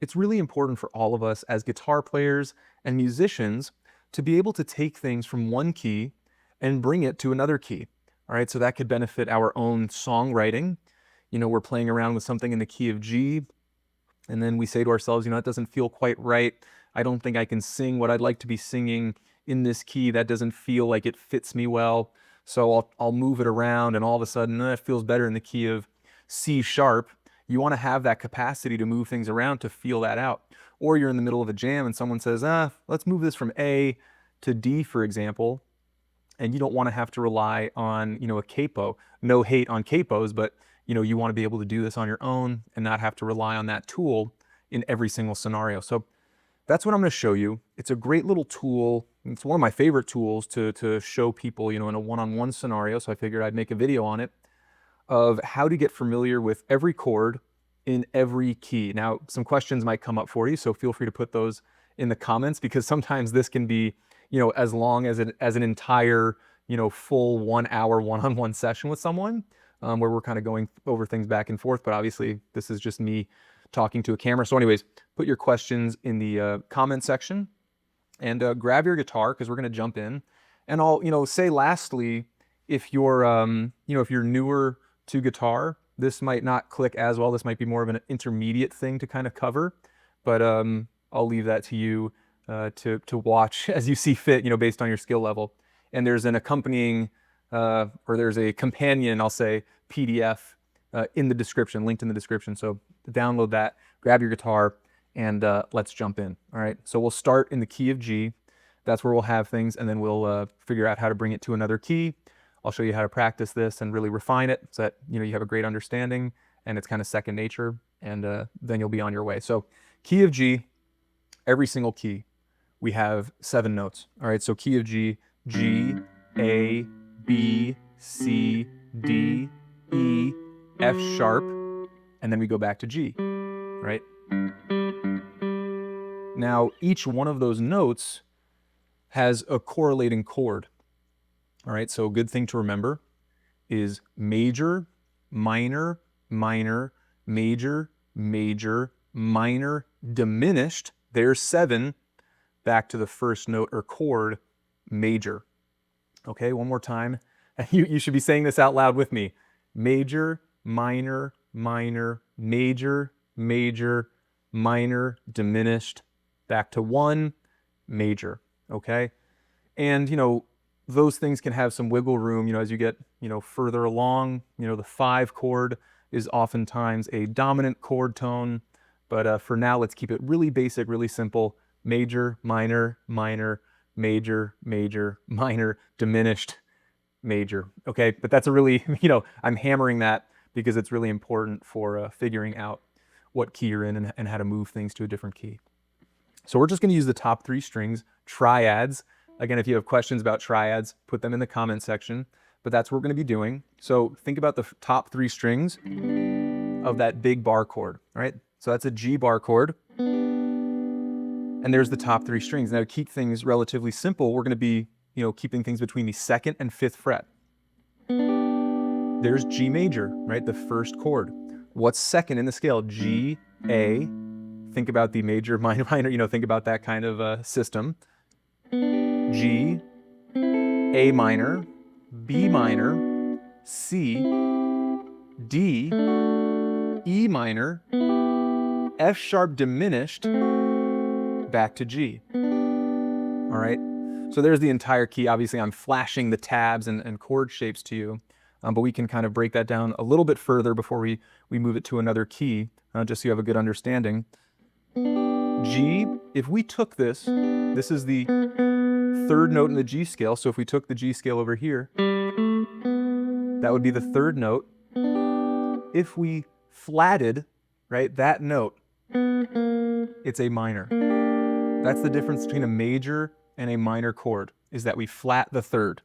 it's really important for all of us as guitar players and musicians to be able to take things from one key and bring it to another key. All right, so that could benefit our own songwriting. We're playing around with something in the key of G, and then we say to ourselves, it doesn't feel quite right. I don't think I can sing what I'd like to be singing in this key. That doesn't feel like it fits me well. So I'll move it around, and all of a sudden, it feels better in the key of C sharp. You want to have that capacity to move things around to feel that out. Or you're in the middle of a jam and someone says, let's move this from A to D, for example, and you don't want to have to rely on, a capo. No hate on capos, but you want to be able to do this on your own and not have to rely on that tool in every single scenario. So that's what I'm going to show you. It's a great little tool. It's one of my favorite tools to show people, in a one-on-one scenario. So I figured I'd make a video on it of how to get familiar with every chord in every key. Now, some questions might come up for you, so feel free to put those in the comments, because sometimes this can be, as long as an entire, full 1 hour one-on-one session with someone, where we're kind of going over things back and forth. But obviously, this is just me talking to a camera. So anyways, put your questions in the comment section, and grab your guitar, because we're going to jump in. And I'll, say lastly, if you're, if you're newer to guitar, this might not click as well. This might be more of an intermediate thing to kind of cover, but I'll leave that to you to watch as you see fit, based on your skill level. And there's an accompanying, or there's a companion, I'll say, PDF in the description, linked in the description. So download that, grab your guitar, and let's jump in. All right, so we'll start in the key of G. That's where we'll have things, and then we'll figure out how to bring it to another key. I'll show you how to practice this and really refine it so that you have a great understanding and it's kind of second nature, and then you'll be on your way. So key of G, every single key, we have 7 notes. All right, so key of G, G, A, B, C, D, E, F sharp, and then we go back to G, right? Now, each one of those notes has a correlating chord. All right, so a good thing to remember is major, minor, minor, major, major, minor, diminished. There's 7, back to the first note or chord, major. Okay, one more time. You should be saying this out loud with me. Major, minor, minor, major, major, minor, diminished, back to 1, major. Okay, and those things can have some wiggle room, as you get, further along. The 5 chord is oftentimes a dominant chord tone, but for now, let's keep it really basic, really simple. Major, minor, minor, major, major, minor, diminished, major. Okay, but that's a really, I'm hammering that because it's really important for figuring out what key you're in and how to move things to a different key. So we're just going to use the top 3 strings, triads. Again, if you have questions about triads, put them in the comment section, but that's what we're going to be doing. So think about the top 3 strings of that big bar chord, all right? So that's a G bar chord, and there's the top 3 strings. Now, to keep things relatively simple, we're going to be, keeping things between the 2nd and 5th fret. There's G major, right? The first chord. What's second in the scale? G, A. Think about the major, minor, minor, think about that kind of system. G, A minor, B minor, C, D, E minor, F sharp diminished, back to G. All right, so there's the entire key. Obviously, I'm flashing the tabs and chord shapes to you, but we can kind of break that down a little bit further before we move it to another key, just so you have a good understanding. G, if we took this is the 3rd note in the G scale, so if we took the G scale over here, that would be the 3rd note. If we flatted, right, that note, it's a minor. That's the difference between a major and a minor chord, is that we flat the 3rd.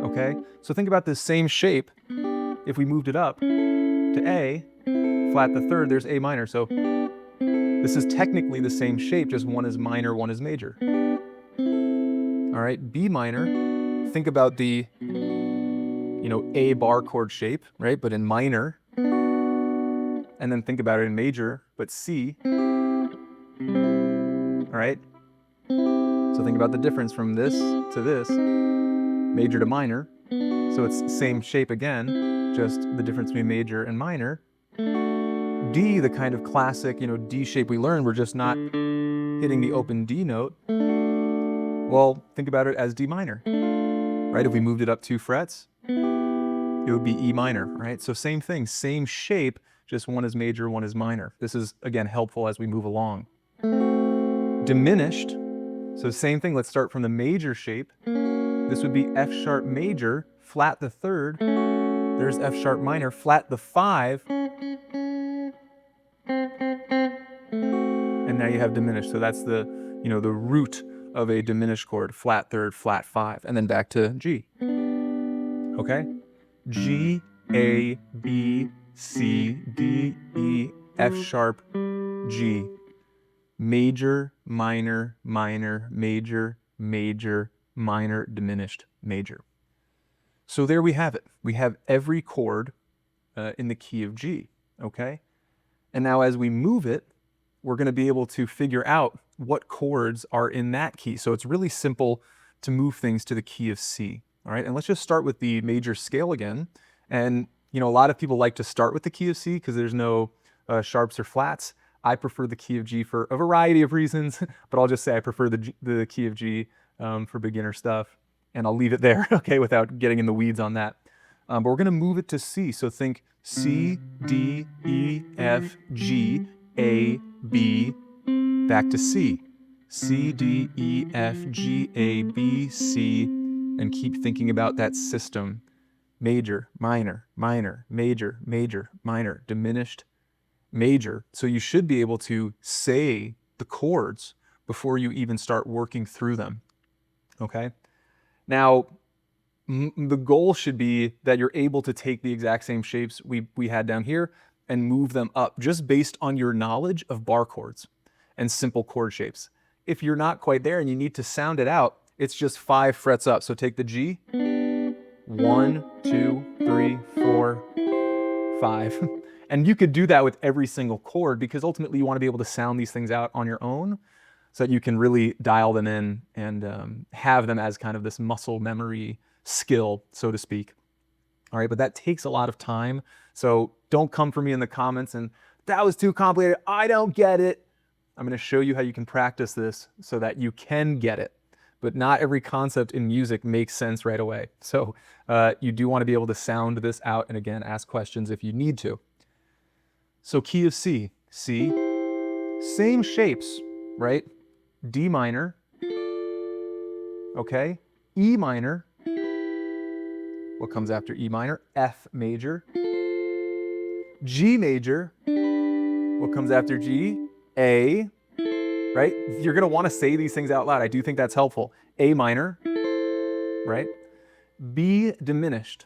Okay, so think about this same shape. If we moved it up to A, flat the 3rd, there's A minor. So this is technically the same shape, just one is minor, one is major. All right, B minor, think about the, A bar chord shape, right? But in minor. and then think about it in major, but C, all right? So think about the difference from this to this, major to minor. So it's same shape again, just the difference between major and minor. D, the kind of classic, D shape we learned, we're just not hitting the open D note. Well, think about it as D minor, right? If we moved it up 2 frets, it would be E minor, right? So same thing, same shape, just one is major, one is minor. This is, again, helpful as we move along. Diminished, so same thing, let's start from the major shape. This would be F sharp major, flat the 3rd, there's F sharp minor, flat the 5, and now you have diminished. So that's the, the root of a diminished chord, flat 3rd, flat 5, and then back to G. Okay? G, A, B, C, D, E, F sharp, G. Major, minor, minor, major, major, minor, diminished, major. So there we have it. We have every chord in the key of G, okay? And now as we move it, we're going to be able to figure out what chords are in that key. So it's really simple to move things to the key of C, all right? And let's just start with the major scale again. And, a lot of people like to start with the key of C because there's no sharps or flats. I prefer the key of G for a variety of reasons, but I'll just say I prefer the key of G for beginner stuff. And I'll leave it there, okay, without getting in the weeds on that. But we're going to move it to C. So think C, D, E, F, G, A, B, back to C. C, D, E, F, G, A, B, C, and keep thinking about that system. Major, minor, minor, major, major, minor, diminished, major. So you should be able to say the chords before you even start working through them, okay? Now, the goal should be that you're able to take the exact same shapes we had down here and move them up just based on your knowledge of bar chords and simple chord shapes. If you're not quite there and you need to sound it out, it's just 5 frets up. So take the G, 1, 2, 3, 4, 5. And you could do that with every single chord because ultimately you want to be able to sound these things out on your own so that you can really dial them in and have them as kind of this muscle memory skill, so to speak. All right, but that takes a lot of time. So don't come for me in the comments and that was too complicated, I don't get it. I'm going to show you how you can practice this so that you can get it. But not every concept in music makes sense right away. So you do want to be able to sound this out and again, ask questions if you need to. So key of C, C, same shapes, right? D minor, okay? E minor, what comes after E minor? F major. G major, what comes after G? A, right? You're going to want to say these things out loud. I do think that's helpful. A minor, right? B diminished.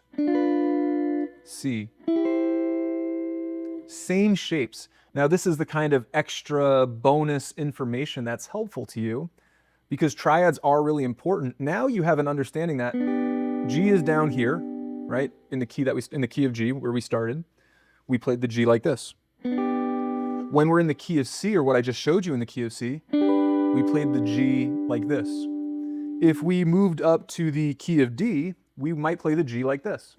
C. Same shapes. Now this is the kind of extra bonus information that's helpful to you because triads are really important. Now you have an understanding that G is down here, right? In the key of G where we started. We played the G like this. When we're in the key of C, or what I just showed you in the key of C, we played the G like this. If we moved up to the key of D, we might play the G like this.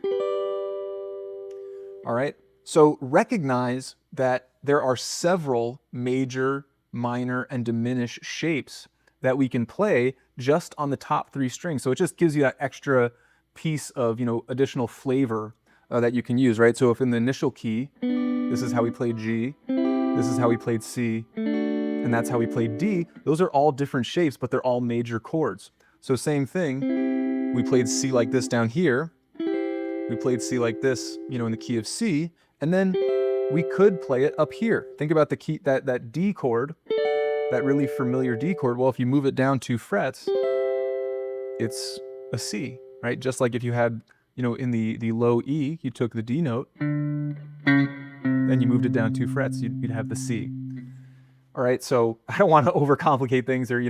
All right? So recognize that there are several major, minor, and diminished shapes that we can play just on the top 3 strings. So it just gives you that extra piece of, additional flavor that you can use, right? So if in the initial key, this is how we played G, this is how we played C, and that's how we played D. Those are all different shapes, but they're all major chords. So same thing, we played C like this down here. We played C like this, in the key of C, and then we could play it up here. Think about the key, that D chord, that really familiar D chord. Well, if you move it down 2 frets, it's a C, right? Just like if you had, in the low E, you took the D note, then you moved it down 2 frets, you'd have the C. All right, so I don't want to overcomplicate things or,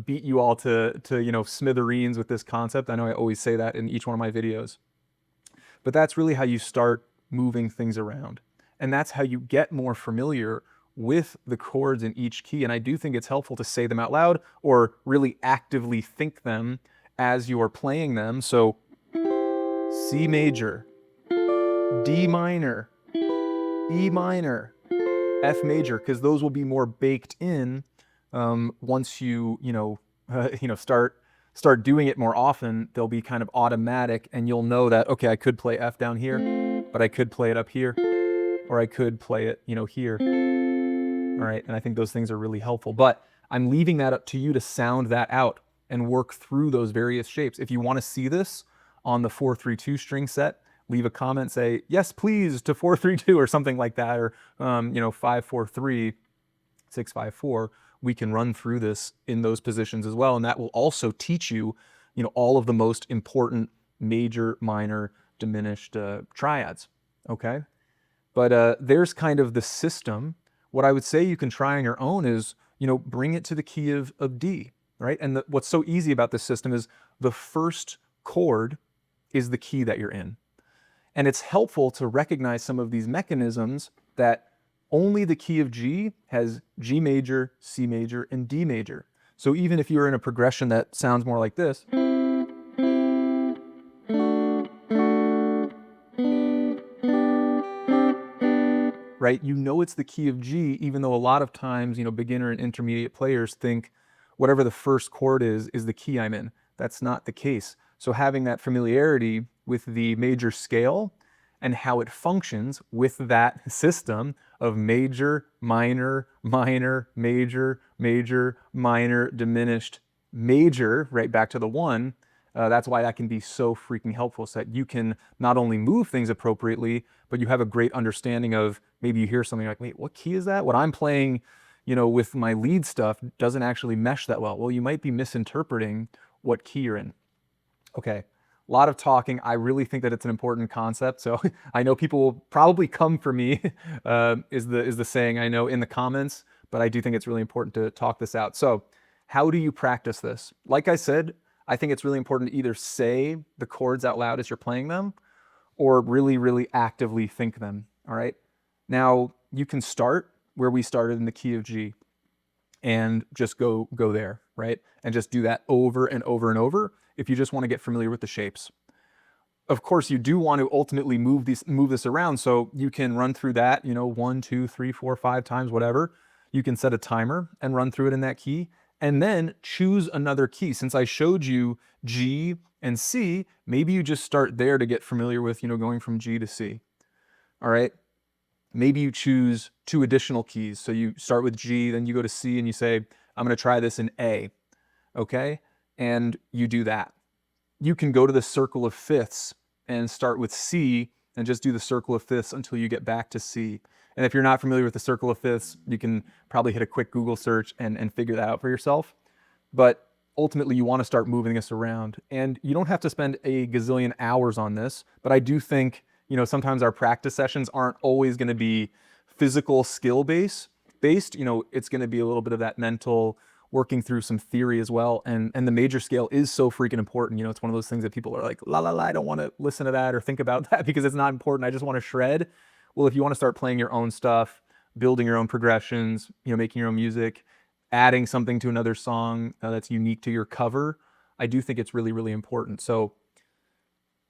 beat you all to smithereens with this concept. I know I always say that in each one of my videos. But that's really how you start moving things around. And that's how you get more familiar with the chords in each key. And I do think it's helpful to say them out loud or really actively think them as you are playing them. So C major, D minor, E minor, F major, because those will be more baked in once start doing it more often. They'll be kind of automatic, and you'll know that, okay, I could play F down here, but I could play it up here, or I could play it, here. All right, and I think those things are really helpful. But I'm leaving that up to you to sound that out and work through those various shapes. If you want to see this on the 4-3-2 string set, leave a comment, say, yes, please, to 4-3-2 or something like that, or 5-4-3, 6-5-4. We can run through this in those positions as well. And that will also teach you, all of the most important major, minor, diminished triads, okay? But there's kind of the system. What I would say you can try on your own is, bring it to the key of D, right? And what's so easy about this system is the first chord is the key that you're in. And it's helpful to recognize some of these mechanisms that only the key of G has G major, C major, and D major. So even if you're in a progression that sounds more like this, right? It's the key of G, even though a lot of times, beginner and intermediate players think whatever the first chord is the key I'm in. That's not the case. So having that familiarity with the major scale and how it functions with that system of major, minor, minor, major, major, minor, diminished, major, right back to the one, that's why that can be so freaking helpful, so that you can not only move things appropriately, but you have a great understanding of, maybe you hear something like, wait, what key is that? What I'm playing, with my lead stuff doesn't actually mesh that well. Well, you might be misinterpreting what key you're in. Okay, a lot of talking. I really think that it's an important concept. So I know people will probably come for me, is the saying I know, in the comments, but I do think it's really important to talk this out. So how do you practice this? Like I said, I think it's really important to either say the chords out loud as you're playing them, or really, really actively think them, all right? Now, you can start where we started in the key of G and just go there, right? And just do that over and over and over if you just want to get familiar with the shapes. Of course, you do want to ultimately move this around, so you can run through that, 1, 2, 3, 4, 5 times, whatever. You can set a timer and run through it in that key, and then choose another key. Since I showed you G and C, maybe you just start there to get familiar with, going from G to C. All right? Maybe you choose 2 additional keys. So you start with G, then you go to C, and you say, I'm going to try this in A. Okay? And you do that. You can go to the circle of fifths and start with C and just do the circle of fifths until you get back to C. And if you're not familiar with the circle of fifths, you can probably hit a quick Google search and figure that out for yourself. But ultimately, you want to start moving this around. And you don't have to spend a gazillion hours on this, but I do think, sometimes our practice sessions aren't always going to be physical skill based. It's going to be a little bit of that mental, working through some theory as well. And the major scale is so freaking important. It's one of those things that people are like, la la la, I don't want to listen to that or think about that because it's not important. I just want to shred. Well, if you want to start playing your own stuff, building your own progressions, making your own music, adding something to another song that's unique to your cover, I do think it's really, really important. So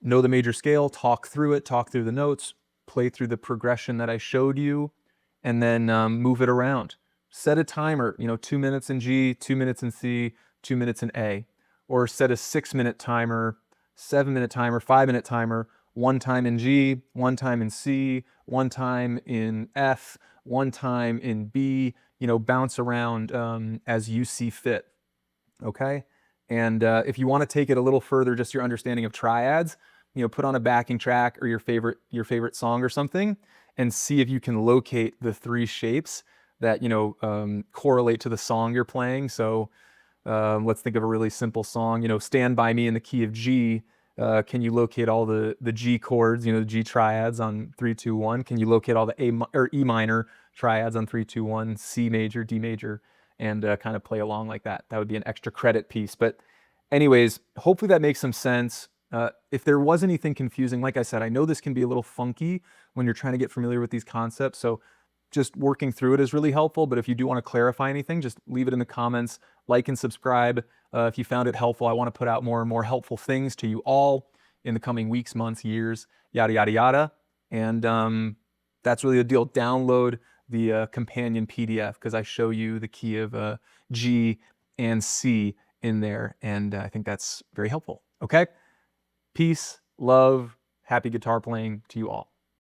know the major scale, talk through the notes, play through the progression that I showed you, and then move it around. Set a timer, 2 minutes in G, 2 minutes in C, 2 minutes in A. Or set a 6-minute timer, 7-minute timer, 5-minute timer, 1 time in G, 1 time in C, 1 time in F, 1 time in B, bounce around as you see fit, okay? And if you want to take it a little further, just your understanding of triads, put on a backing track or your favorite song or something, and see if you can locate the 3 shapes that correlate to the song you're playing. So let's think of a really simple song. Stand By Me in the key of G. Can you locate all the G chords, the G triads on 3, 2, 1? Can you locate all the E minor triads on 3, 2, 1, C major, D major, and kind of play along like that? That would be an extra credit piece. But anyways, hopefully that makes some sense. If there was anything confusing, like I said, I know this can be a little funky when you're trying to get familiar with these concepts, so just working through it is really helpful. But if you do want to clarify anything, just leave it in the comments, like and subscribe. If you found it helpful, I want to put out more and more helpful things to you all in the coming weeks, months, years, yada, yada, yada. And that's really the deal. Download the companion PDF because I show you the key of G and C in there, and I think that's very helpful. Okay? Peace, love, happy guitar playing to you all.